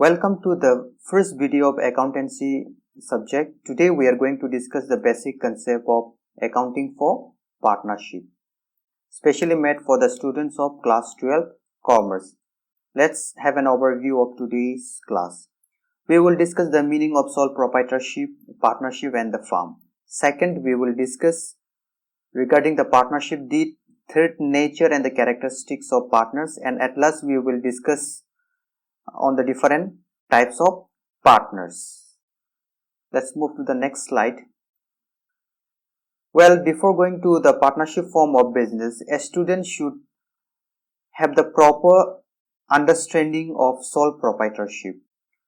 Welcome to the first video of accountancy subject. Today we are going to discuss the basic concept of accounting for partnership, specially made for the students of class 12 commerce. Let's have an overview of today's class. We will discuss the meaning of sole proprietorship, partnership and the firm. Second, we will discuss regarding the partnership, the third, nature and the characteristics of partners, and at last we will discuss on the different types of partners. Let's move to the next slide. Well, before going to the partnership form of business, a student should have the proper understanding of sole proprietorship.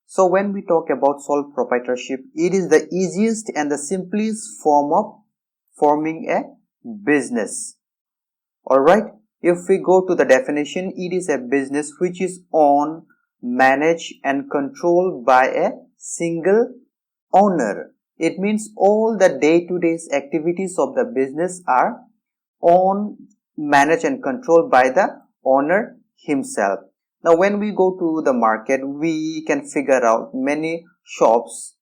So when we talk about sole proprietorship, it is the easiest and the simplest form of forming a business. Alright, if we go to the definition, it is a business which is owned, managed and controlled by a single owner. It means all the day-to-day activities of the business are owned, managed and controlled by the owner himself. Now when we go to the market, we can figure out many shops,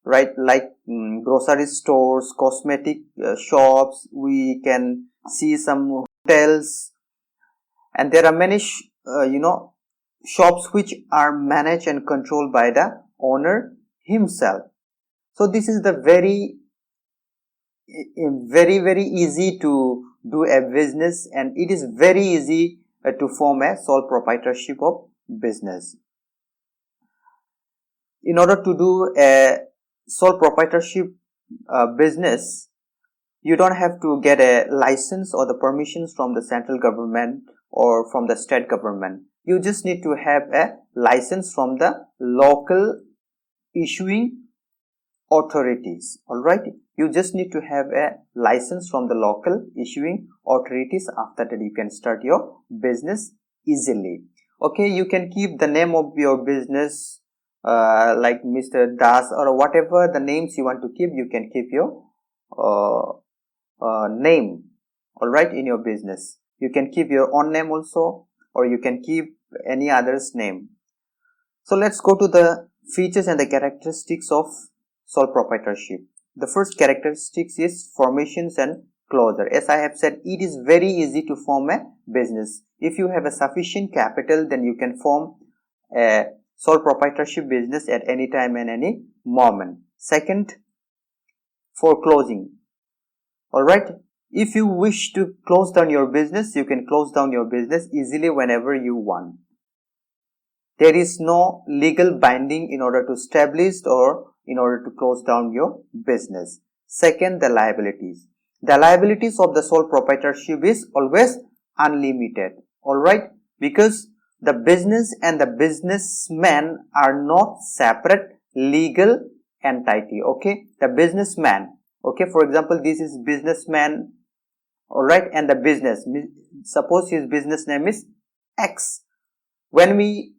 right, like grocery stores, cosmetic shops, we can see some hotels, and there are many shops which are managed and controlled by the owner himself. So this is the very easy to do a business, and it is very easy to form a sole proprietorship of business. In order to do a sole proprietorship business, you don't have to get a license or the permissions from the central government or from the state government. You just need to have a license from the local issuing authorities. Alright, you just need to have a license from the local issuing authorities. After that, you can start your business easily. Okay, you can keep the name of your business like Mr. Das or whatever the names you want to keep. You can keep your name, alright, in your business. You can keep your own name also, or you can keep any other's name. So let's go to the features and the characteristics of sole proprietorship. The first characteristics is formations and closure. As I have said, it is very easy to form a business. If you have a sufficient capital, then you can form a sole proprietorship business at any time and any moment. Second, foreclosing. Alright, if you wish to close down your business, you can close down your business easily whenever you want. There is no legal binding in order to establish or in order to close down your business. Second, the liabilities. The liabilities of the sole proprietorship is always unlimited. Alright, because the business and the businessman are not separate legal entity. Okay, the businessman. Okay, for example, this is businessman, alright, and the business. Suppose his business name is X. When we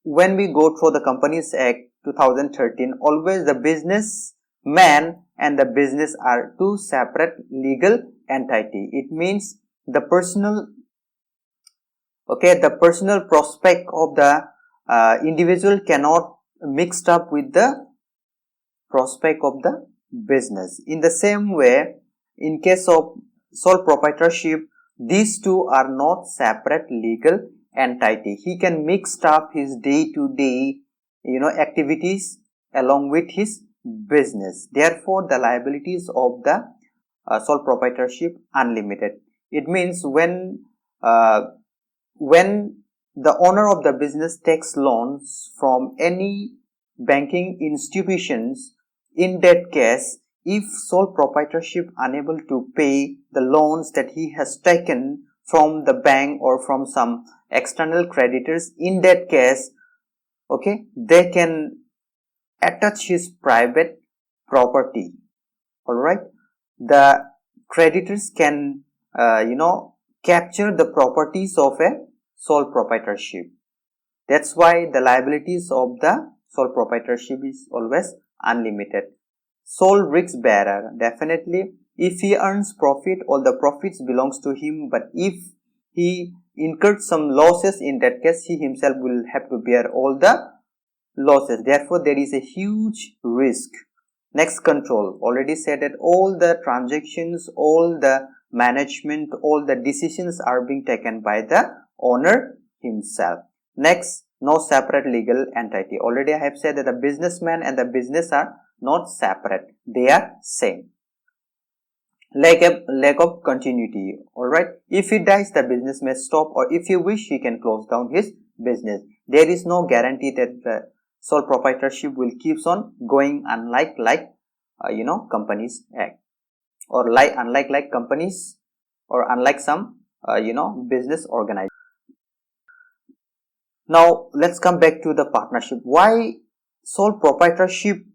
go through the Companies Act 2013, always the businessman and the business are two separate legal entity. It means the personal prospect of the individual cannot mixed up with the prospect of the business. In the same way, in case of sole proprietorship, these two are not separate legal entity. He can mix up his day-to-day activities along with his business. Therefore, the liabilities of the sole proprietorship unlimited. It means when the owner of the business takes loans from any banking institutions, in that case, if sole proprietorship unable to pay the loans that he has taken from the bank or from some external creditors, in that case, okay, they can attach his private property. Alright, the creditors can capture the properties of a sole proprietorship. That's why the liabilities of the sole proprietorship is always unlimited. Sole risk bearer. Definitely, if he earns profit, all the profits belongs to him, but if he incurred some losses, in that case he himself will have to bear all the losses. Therefore, there is a huge risk. Next, control. Already said that all the transactions, all the management, all the decisions are being taken by the owner himself. Next, no separate legal entity. Already I have said that the businessman and the business are not separate. They are same. Lack of continuity. Alright. If he dies, the business may stop, or if you wish, he can close down his business. There is no guarantee that the sole proprietorship will keeps on going, unlike companies act, or unlike companies, or unlike some business organization. Now let's come back to the partnership. Why sole proprietorship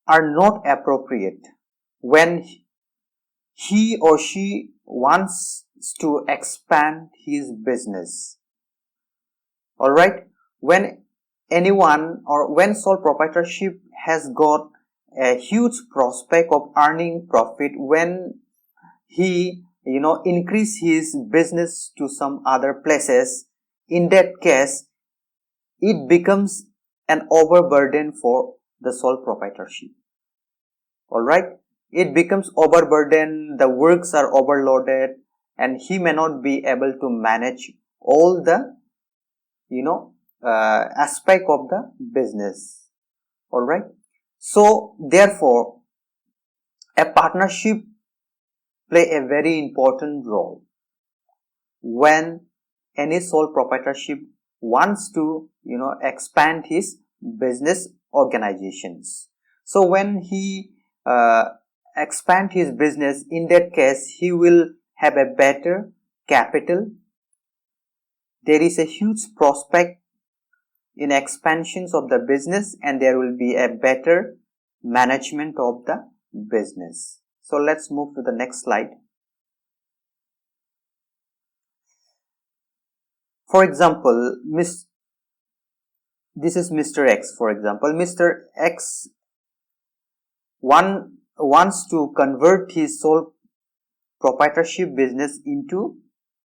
are not appropriate when he or she wants to expand his business? Alright, when anyone, or when sole proprietorship has got a huge prospect of earning profit, when he increase his business to some other places, in that case it becomes an overburden for the sole proprietorship. Alright, it becomes overburden, the works are overloaded, and he may not be able to manage all the aspect of the business. Alright, so therefore a partnership play a very important role when any sole proprietorship wants to expand his business organizations. So when he expand his business, in that case he will have a better capital. There is a huge prospect in expansions of the business, and there will be a better management of the business. So let's move to the next slide. For example, this is Mr. X. For example, Mr. X wants to convert his sole proprietorship business into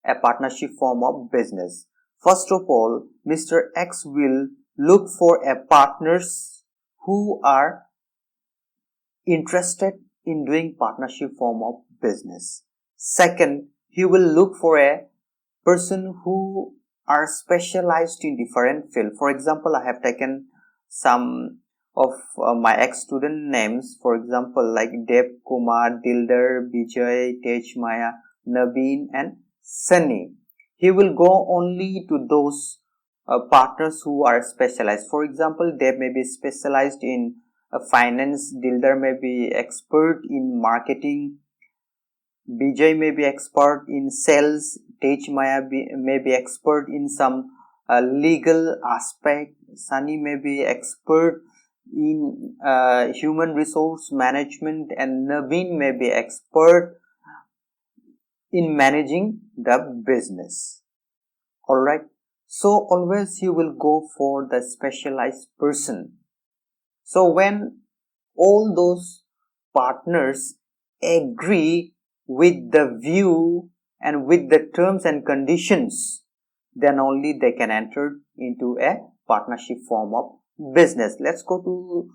a partnership form of business. First of all, Mr. X will look for a partners who are interested in doing partnership form of business. Second, he will look for a person who are specialized in different field. For example, I have taken some of my ex-student names, for example, like Dev Kumar, Dildar, Vijay, Tej Maya, Naveen and Sunny. He will go only to those partners who are specialized. For example, Dev may be specialized in finance, Dildar may be expert in marketing, Vijay may be expert in sales, Tej Maya may be expert in some legal aspect, Sunny may be expert in human resource management, and Naveen may be expert in managing the business. Alright, so always you will go for the specialized person. So when all those partners agree with the view and with the terms and conditions, then only they can enter into a partnership form of business. Let's go to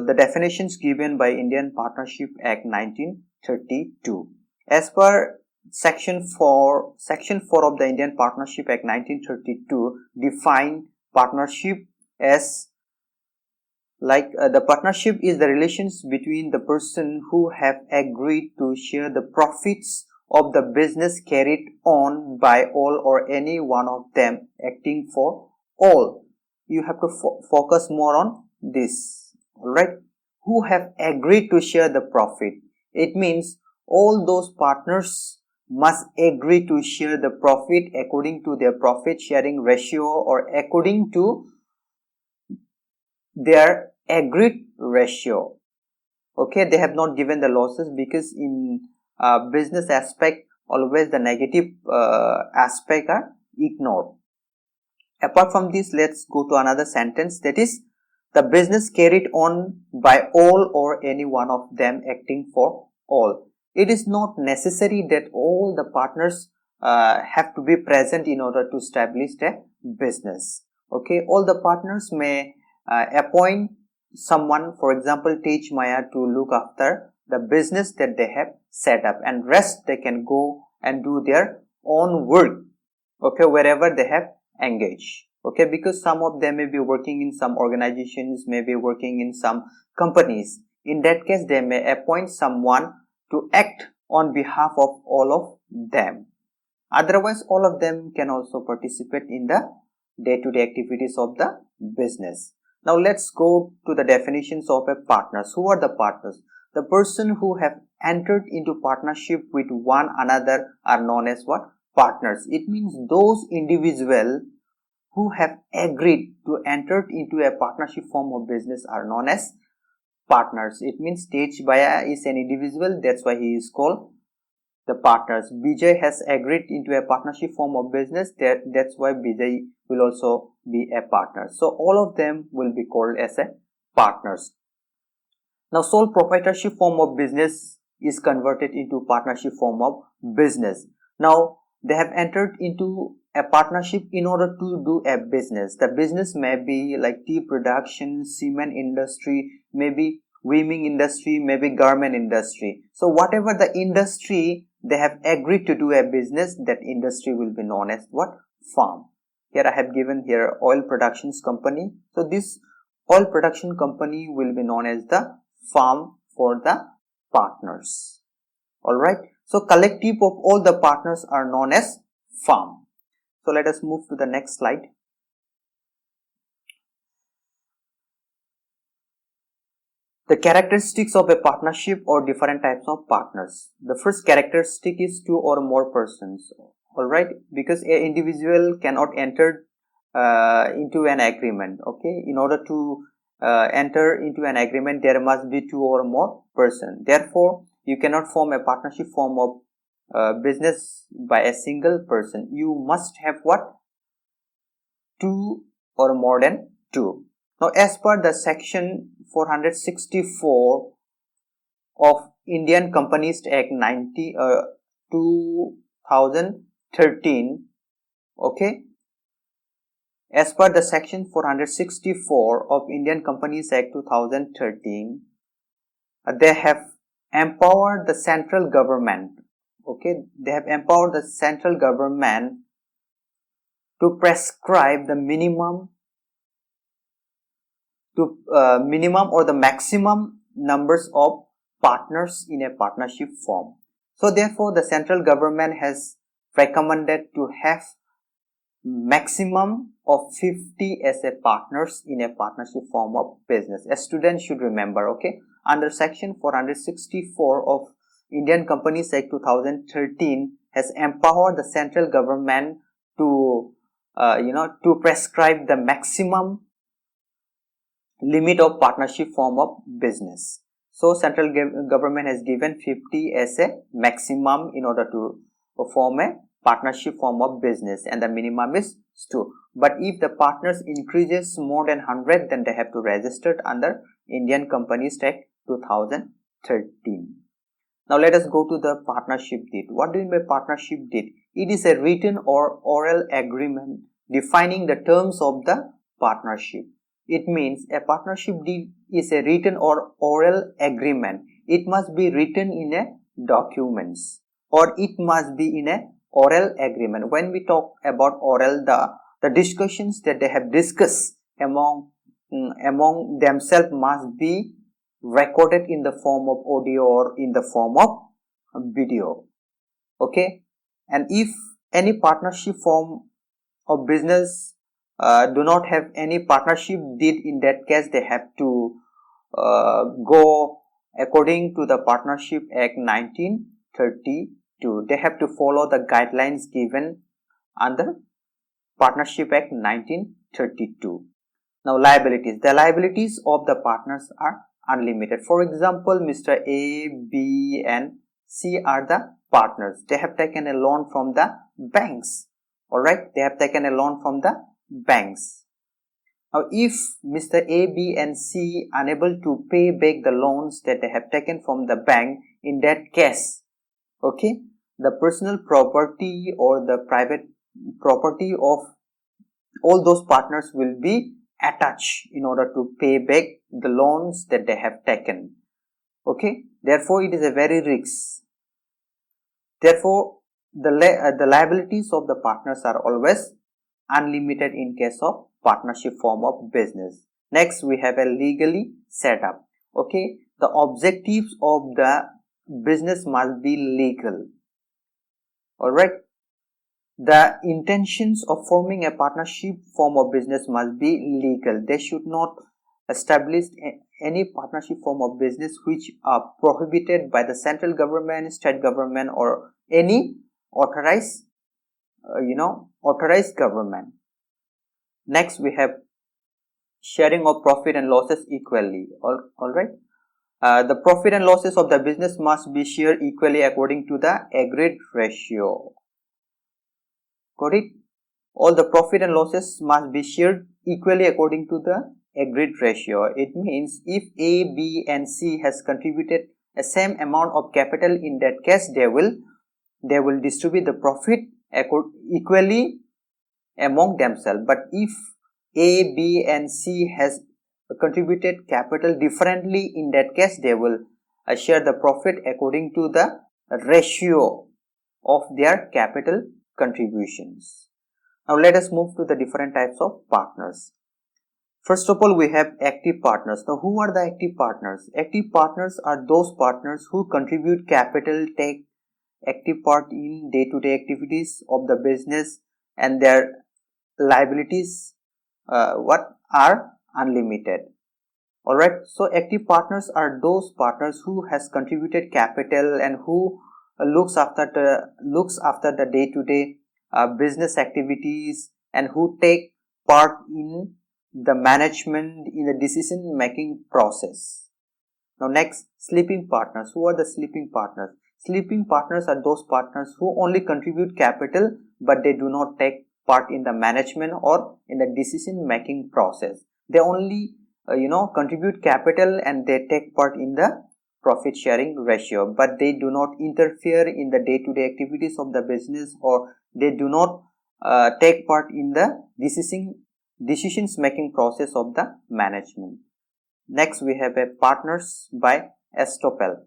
the definitions given by Indian Partnership Act 1932. As per Section 4 of the Indian Partnership Act 1932 define partnership as the partnership is the relations between the person who have agreed to share the profits of the business carried on by all or any one of them acting for all. You have to focus more on this. Alright, who have agreed to share the profit. It means all those partners must agree to share the profit according to their profit sharing ratio, or according to their agreed ratio. Okay, they have not given the losses, because in business aspect always the negative aspect are ignored. Apart from this, let's go to another sentence, that is the business carried on by all or any one of them acting for all. It is not necessary that all the partners have to be present in order to establish a business. Okay, all the partners may appoint someone, for example Tej Maya, to look after the business that they have set up, and rest they can go and do their own work, okay, wherever they have engaged. Okay, because some of them may be working in some organizations, may be working in some companies. In that case, they may appoint someone to act on behalf of all of them. Otherwise, all of them can also participate in the day-to-day activities of the business. Now, let's go to the definitions of a partners. Who are the partners? The person who have entered into partnership with one another are known as what? Partners. It means those individuals who have agreed to enter into a partnership form of business are known as partners. It means Tej Baya is an individual, that's why he is called the partners. Bijay has agreed into a partnership form of business, that's why Bijay will also be a partner. So all of them will be called as a partners. Now, sole proprietorship form of business is converted into partnership form of business. Now, they have entered into a partnership in order to do a business. The business may be like tea production, cement industry, maybe weaving industry, maybe garment industry. So whatever the industry they have agreed to do a business, that industry will be known as what? Farm. Here I have given here oil productions company. So this oil production company will be known as the farm for the partners. Alright. So collective of all the partners are known as farm. So let us move to the next slide. The characteristics of a partnership or different types of partners. The first characteristic is two or more persons. Alright, because an individual cannot enter into an agreement. Okay, in order to enter into an agreement, there must be two or more persons. Therefore, you cannot form a partnership form of business by a single person. You must have what? Two or more than two. Now, as per the section 464 of Indian Companies Act 2013, okay, as per the section 464 of Indian Companies Act 2013, they have empowered the central government, okay, they have empowered the central government to prescribe the minimum or the maximum numbers of partners in a partnership form. So therefore, the central government has recommended to have maximum of 50 as a partners in a partnership form of business. A student should remember, okay, under section 464 of Indian Companies Act 2013 has empowered the central government to to prescribe the maximum limit of partnership form of business. So central government has given 50 as a maximum in order to form a partnership form of business, and the minimum is 2. But if the partners increases more than 100, then they have to register under Indian Companies Act 2013. Now let us go to the partnership deed. What do you mean by partnership deed? It is a written or oral agreement defining the terms of the partnership. It means a partnership deed is a written or oral agreement. It must be written in a documents, or it must be in a oral agreement. When we talk about oral, the discussions that they have discussed among themselves must be recorded in the form of audio or in the form of video. Okay, and if any partnership form of business do not have any partnership deed, in that case they have to go according to the Partnership Act 1932. They have to follow the guidelines given under Partnership Act 1932. Now liabilities. The liabilities of the partners are unlimited. For example, Mr. A, B and C are the partners. They have taken a loan from the banks. Alright, they have taken a loan from the banks. Now, if Mr. A, B and C unable to pay back the loans that they have taken from the bank, in that case, okay, the personal property or the private property of all those partners will be attached in order to pay back the loans that they have taken. Okay, therefore it is a very risk. Therefore the liabilities of the partners are always unlimited in case of partnership form of business. Next, we have a legally set up. Okay, the objectives of the business must be legal. Alright, the intentions of forming a partnership form of business must be legal. They should not establish any partnership form of business which are prohibited by the central government, state government, or any authorized authorized government. Next, we have sharing of profit and losses equally. Alright, the profit and losses of the business must be shared equally according to the agreed ratio. Got it? All the profit and losses must be shared equally according to the agreed ratio. It means if A, B and C has contributed a same amount of capital, in that case they will distribute the profit equally among themselves. But if A, B and C has contributed capital differently, in that case they will share the profit according to the ratio of their capital contributions. Now let us move to the different types of partners. First of all, we have active partners. Now who are the active partners? Active partners are those partners who contribute capital, take active part in day-to-day activities of the business, and their liabilities are unlimited. Alright, so active partners are those partners who has contributed capital and who looks after the day-to-day business activities, and who take part in the management, in the decision making process. Now next, sleeping partners. Who are the sleeping partners? Sleeping partners are those partners who only contribute capital but they do not take part in the management or in the decision making process. They only contribute capital and they take part in the profit sharing ratio, but they do not interfere in the day-to-day activities of the business, or they do not take part in the decisions making process of the management. Next, we have a partners by estoppel.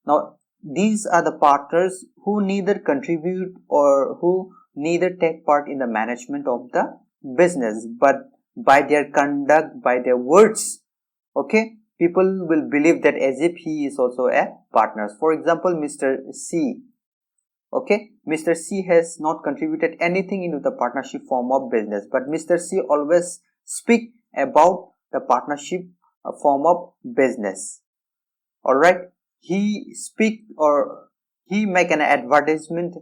Now these are the partners who neither contribute or who neither take part in the management of the business, but by their conduct, by their words, okay, people will believe that as if he is also a partner. For example, Mr. C. Okay, Mr. C has not contributed anything into the partnership form of business, but Mr. C always speak about the partnership form of business. Alright, he speak or he make an advertisement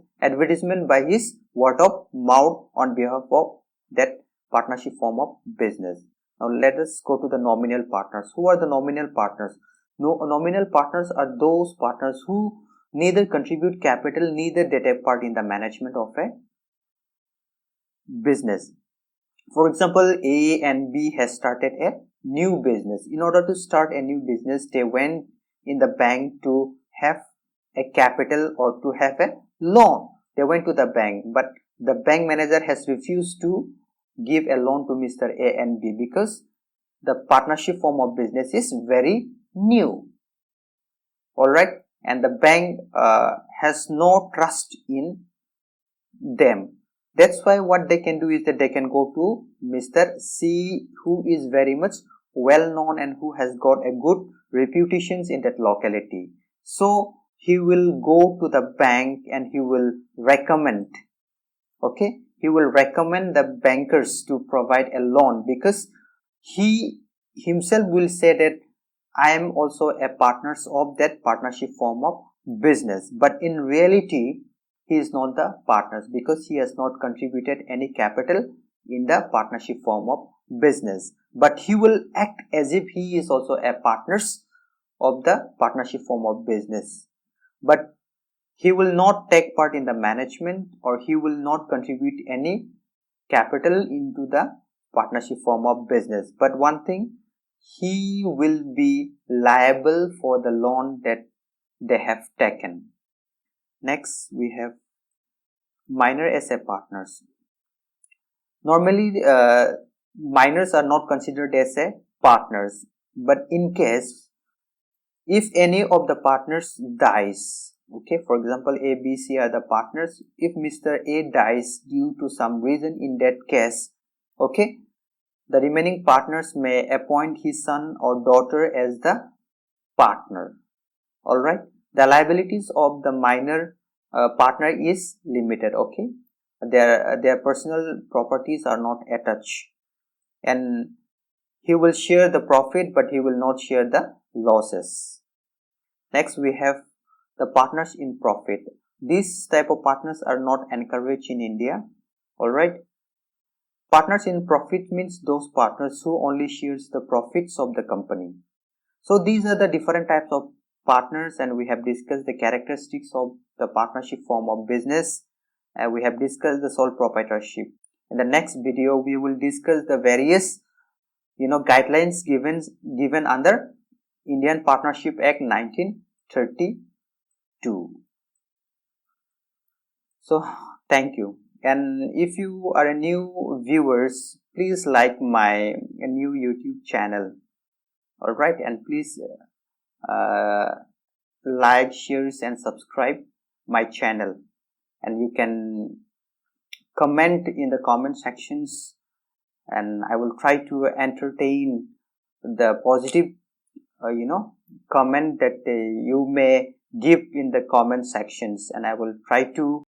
by his word of mouth on behalf of that partnership form of business. Now let us go to the nominal partners. Who are the nominal partners? Nominal partners are those partners who neither contribute capital, neither they take part in the management of a business. For example, A and B has started a new business. In order to start a new business, they went in the bank to have a capital or to have a loan. They went to the bank, but the bank manager has refused to give a loan to Mr. A and B because the partnership form of business is very new. Alright, and the bank has no trust in them. That's why what they can do is that they can go to Mr. C, who is very much well known and who has got a good reputation in that locality. So he will go to the bank and he will recommend, okay, he will recommend the bankers to provide a loan, because he himself will say that I am also a partner of that partnership form of business, but in reality he is not the partner because he has not contributed any capital in the partnership form of business, but he will act as if he is also a partner of the partnership form of business, but he will not take part in the management or he will not contribute any capital into the partnership form of business. But one thing, he will be liable for the loan that they have taken. Next, we have minor as a partners. Normally, minors are not considered as a partners, but in case if any of the partners dies, okay, for example, A, B, C are the partners. If Mr. A dies due to some reason, in that case, okay, the remaining partners may appoint his son or daughter as the partner. All right, the liabilities of the minor partner is limited. Okay, their personal properties are not attached, and he will share the profit, but he will not share the losses. Next, we have the partners in profit. These type of partners are not encouraged in India. All right. Partners in profit means those partners who only shares the profits of the company. So these are the different types of partners, and we have discussed the characteristics of the partnership form of business, and we have discussed the sole proprietorship. In the next video, we will discuss the various guidelines given under Indian Partnership Act 1932. So thank you, and if you are a new viewers, please like my new YouTube channel. All right, and please like, shares and subscribe my channel, and you can comment in the comment sections, and I will try to entertain the positive comment that you may give in the comment sections, and I will try to